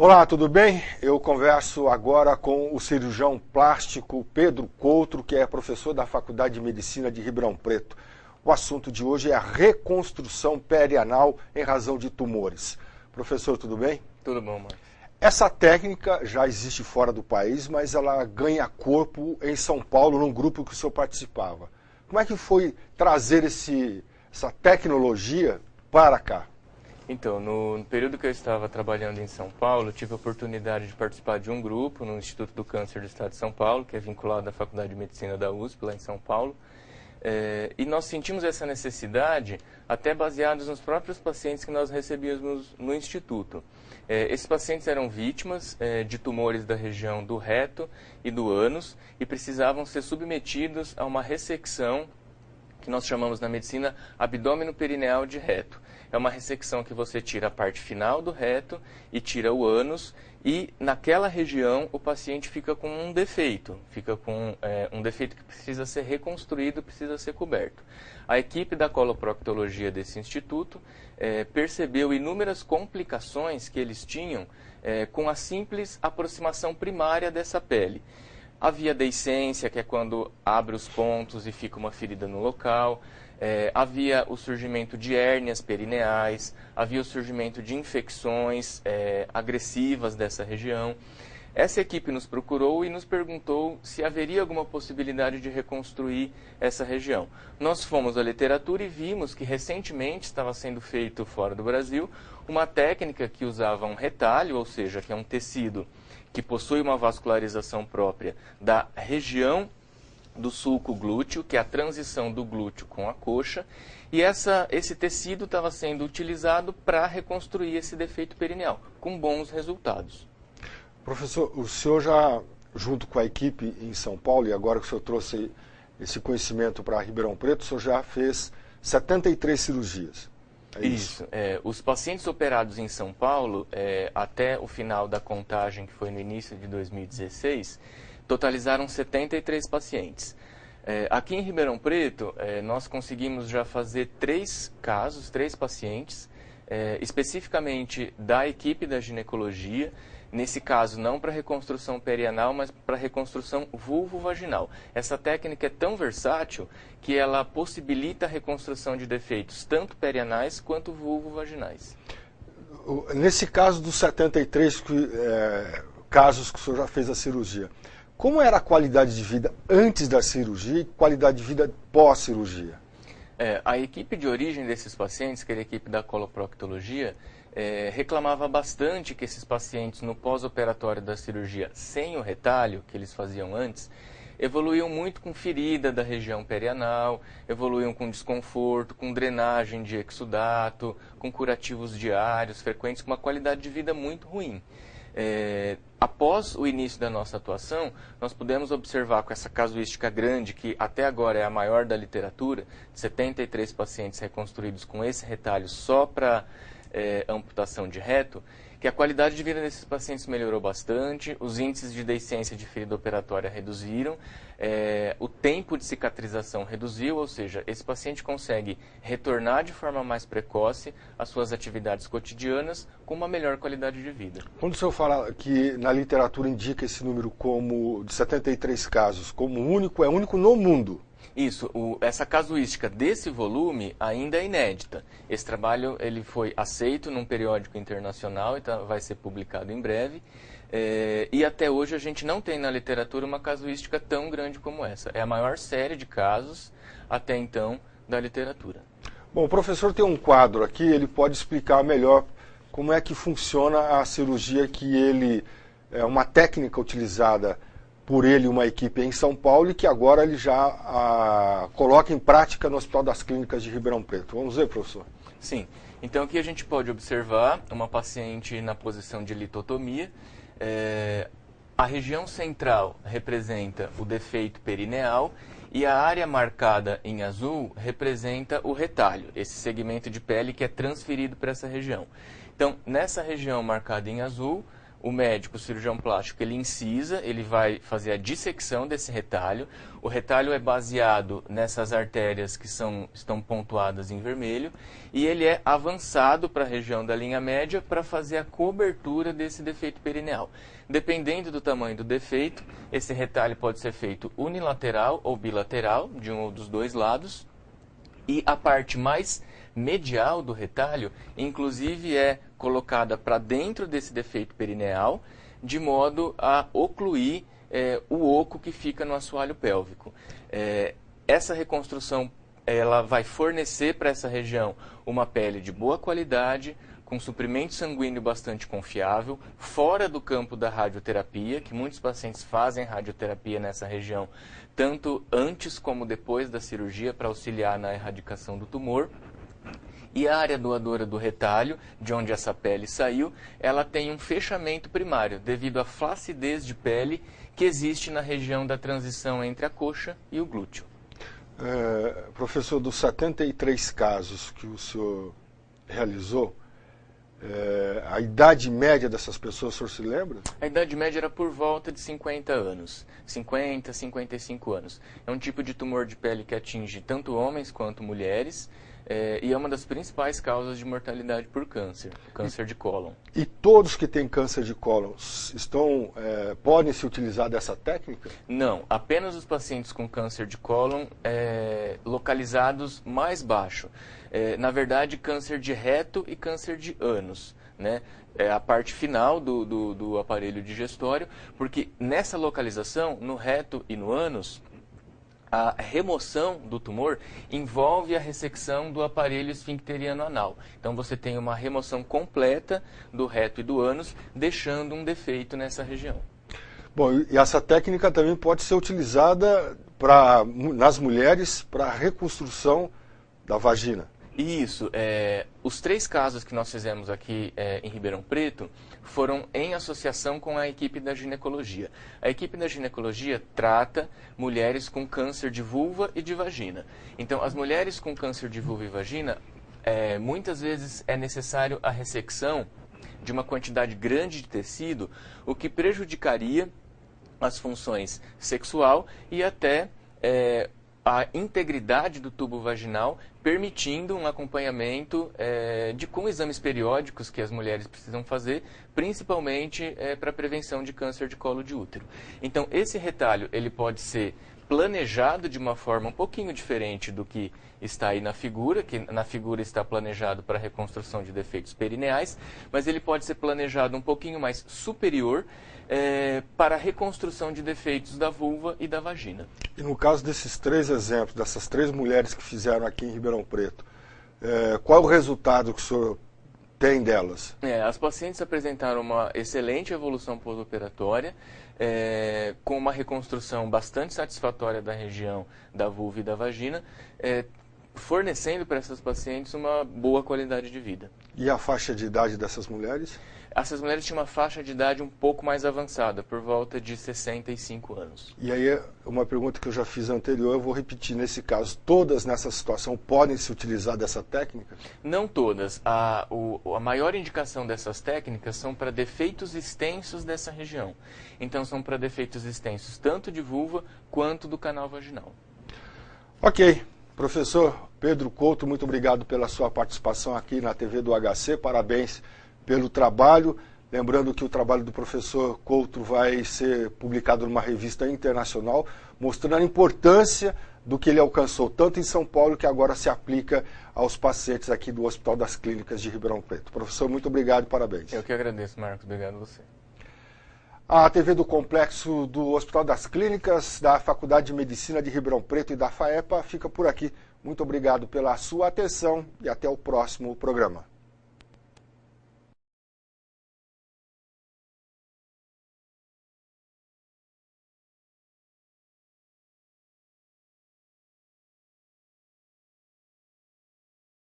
Olá, tudo bem? Eu converso agora com o cirurgião plástico Pedro Coutro, que é professor da Faculdade de Medicina de Ribeirão Preto. O assunto de hoje é a reconstrução perianal em razão de tumores. Professor, tudo bem? Tudo bom, Marcos. Essa técnica já existe fora do país, mas ela ganha corpo em São Paulo, num grupo que o senhor participava. Como é que foi trazer essa tecnologia para cá? Então, no período que eu estava trabalhando em São Paulo, tive a oportunidade de participar de um grupo no Instituto do Câncer do Estado de São Paulo, que é vinculado à Faculdade de Medicina da USP, lá em São Paulo. E nós sentimos essa necessidade até baseados nos próprios pacientes que nós recebíamos no Instituto. Esses pacientes eram vítimas de tumores da região do reto e do ânus e precisavam ser submetidos a uma ressecção que nós chamamos na medicina abdômeno-perineal de reto. É uma ressecção que você tira a parte final do reto e tira o ânus e naquela região o paciente fica com um defeito, um defeito que precisa ser reconstruído, precisa ser coberto. A equipe da coloproctologia desse instituto percebeu inúmeras complicações que eles tinham com a simples aproximação primária dessa pele. Havia deiscência, que é quando abre os pontos e fica uma ferida no local. Havia o surgimento de hérnias perineais, havia o surgimento de infecções agressivas dessa região. Essa equipe nos procurou e nos perguntou se haveria alguma possibilidade de reconstruir essa região. Nós fomos à literatura e vimos que recentemente estava sendo feito fora do Brasil uma técnica que usava um retalho, ou seja, que é um tecido que possui uma vascularização própria da região do sulco glúteo, que é a transição do glúteo com a coxa, e esse tecido estava sendo utilizado para reconstruir esse defeito perineal, com bons resultados. Professor, o senhor já, junto com a equipe em São Paulo, e agora que o senhor trouxe esse conhecimento para Ribeirão Preto, o senhor já fez 73 cirurgias. Isso. Os pacientes operados em São Paulo, até o final da contagem, que foi no início de 2016, totalizaram 73 pacientes. Aqui em Ribeirão Preto, nós conseguimos já fazer 3 pacientes, especificamente da equipe da ginecologia, nesse caso não para reconstrução perianal, mas para reconstrução vulvovaginal. Essa técnica é tão versátil que ela possibilita a reconstrução de defeitos tanto perianais quanto vulvovaginais. Nesse caso dos 73 casos que o senhor já fez a cirurgia, como era a qualidade de vida antes da cirurgia e qualidade de vida pós-cirurgia? A equipe de origem desses pacientes, que era a equipe da coloproctologia, reclamava bastante que esses pacientes no pós-operatório da cirurgia sem o retalho, que eles faziam antes, evoluíam muito com ferida da região perianal, evoluíam com desconforto, com drenagem de exudato, com curativos diários frequentes, com uma qualidade de vida muito ruim. Após o início da nossa atuação, nós pudemos observar com essa casuística grande, que até agora é a maior da literatura, 73 pacientes reconstruídos com esse retalho só para amputação de reto, que a qualidade de vida desses pacientes melhorou bastante, os índices de deiscência de ferida operatória reduziram, o tempo de cicatrização reduziu, ou seja, esse paciente consegue retornar de forma mais precoce às suas atividades cotidianas com uma melhor qualidade de vida. Quando o senhor fala que na literatura indica esse número como de 73 casos como único, é único no mundo? Isso, essa casuística desse volume ainda é inédita. Esse trabalho ele foi aceito num periódico internacional e vai ser publicado em breve. E até hoje a gente não tem na literatura uma casuística tão grande como essa. É a maior série de casos até então da literatura. Bom, o professor tem um quadro aqui, ele pode explicar melhor como é que funciona a cirurgia é uma técnica utilizada por ele uma equipe em São Paulo e que agora ele já coloca em prática no Hospital das Clínicas de Ribeirão Preto. Vamos ver, professor? Sim. Então aqui a gente pode observar uma paciente na posição de litotomia. A região central representa o defeito perineal e a área marcada em azul representa o retalho, esse segmento de pele que é transferido para essa região. Então, nessa região marcada em azul, o médico, o cirurgião plástico, ele incisa, ele vai fazer a dissecção desse retalho. O retalho é baseado nessas artérias que estão pontuadas em vermelho e ele é avançado para a região da linha média para fazer a cobertura desse defeito perineal. Dependendo do tamanho do defeito, esse retalho pode ser feito unilateral ou bilateral, de um ou dos dois lados. E a parte mais medial do retalho, inclusive, é colocada para dentro desse defeito perineal, de modo a ocluir o oco que fica no assoalho pélvico. Essa reconstrução ela vai fornecer para essa região uma pele de boa qualidade, com suprimento sanguíneo bastante confiável, fora do campo da radioterapia, que muitos pacientes fazem radioterapia nessa região, tanto antes como depois da cirurgia, para auxiliar na erradicação do tumor. E a área doadora do retalho, de onde essa pele saiu, ela tem um fechamento primário, devido à flacidez de pele que existe na região da transição entre a coxa e o glúteo. Professor, dos 73 casos que o senhor realizou, a idade média dessas pessoas, o senhor se lembra? A idade média era por volta de 50 anos, 50, 55 anos. É um tipo de tumor de pele que atinge tanto homens quanto mulheres e é uma das principais causas de mortalidade por câncer, câncer de cólon. E todos que têm câncer de cólon podem se utilizar dessa técnica? Não, apenas os pacientes com câncer de cólon localizados mais baixo. Na verdade, câncer de reto e câncer de ânus, né? É a parte final do aparelho digestório, porque nessa localização, no reto e no ânus, a remoção do tumor envolve a ressecção do aparelho esfincteriano anal. Então você tem uma remoção completa do reto e do ânus, deixando um defeito nessa região. Bom, e essa técnica também pode ser utilizada nas mulheres para a reconstrução da vagina. Isso. Os 3 casos que nós fizemos aqui em Ribeirão Preto foram em associação com a equipe da ginecologia. A equipe da ginecologia trata mulheres com câncer de vulva e de vagina. Então, as mulheres com câncer de vulva e vagina, muitas vezes é necessário a ressecção de uma quantidade grande de tecido, o que prejudicaria as funções sexual e até a integridade do tubo vaginal, permitindo um acompanhamento com exames periódicos que as mulheres precisam fazer, principalmente para a prevenção de câncer de colo de útero. Então, esse retalho ele pode ser planejado de uma forma um pouquinho diferente do que está aí na figura, que na figura está planejado para a reconstrução de defeitos perineais, mas ele pode ser planejado um pouquinho mais superior para a reconstrução de defeitos da vulva e da vagina. E no caso desses 3 exemplos, dessas 3 mulheres que fizeram aqui em Ribeirão Preto, qual é o resultado que o senhor tem delas? As pacientes apresentaram uma excelente evolução pós-operatória, com uma reconstrução bastante satisfatória da região da vulva e da vagina, fornecendo para essas pacientes uma boa qualidade de vida. E a faixa de idade dessas mulheres? Essas mulheres tinham uma faixa de idade um pouco mais avançada, por volta de 65 anos. E aí, uma pergunta que eu já fiz anterior, eu vou repetir nesse caso. Todas nessa situação podem se utilizar dessa técnica? Não todas. A maior indicação dessas técnicas são para defeitos extensos dessa região. Então, são para defeitos extensos tanto de vulva quanto do canal vaginal. Ok. Professor Pedro Couto, muito obrigado pela sua participação aqui na TV do HC. Parabéns pelo trabalho. Lembrando que o trabalho do professor Couto vai ser publicado numa revista internacional, mostrando a importância do que ele alcançou, tanto em São Paulo, que agora se aplica aos pacientes aqui do Hospital das Clínicas de Ribeirão Preto. Professor, muito obrigado e parabéns. Eu que agradeço, Marcos. Obrigado a você. A TV do Complexo do Hospital das Clínicas, da Faculdade de Medicina de Ribeirão Preto e da FAEPA fica por aqui. Muito obrigado pela sua atenção e até o próximo programa.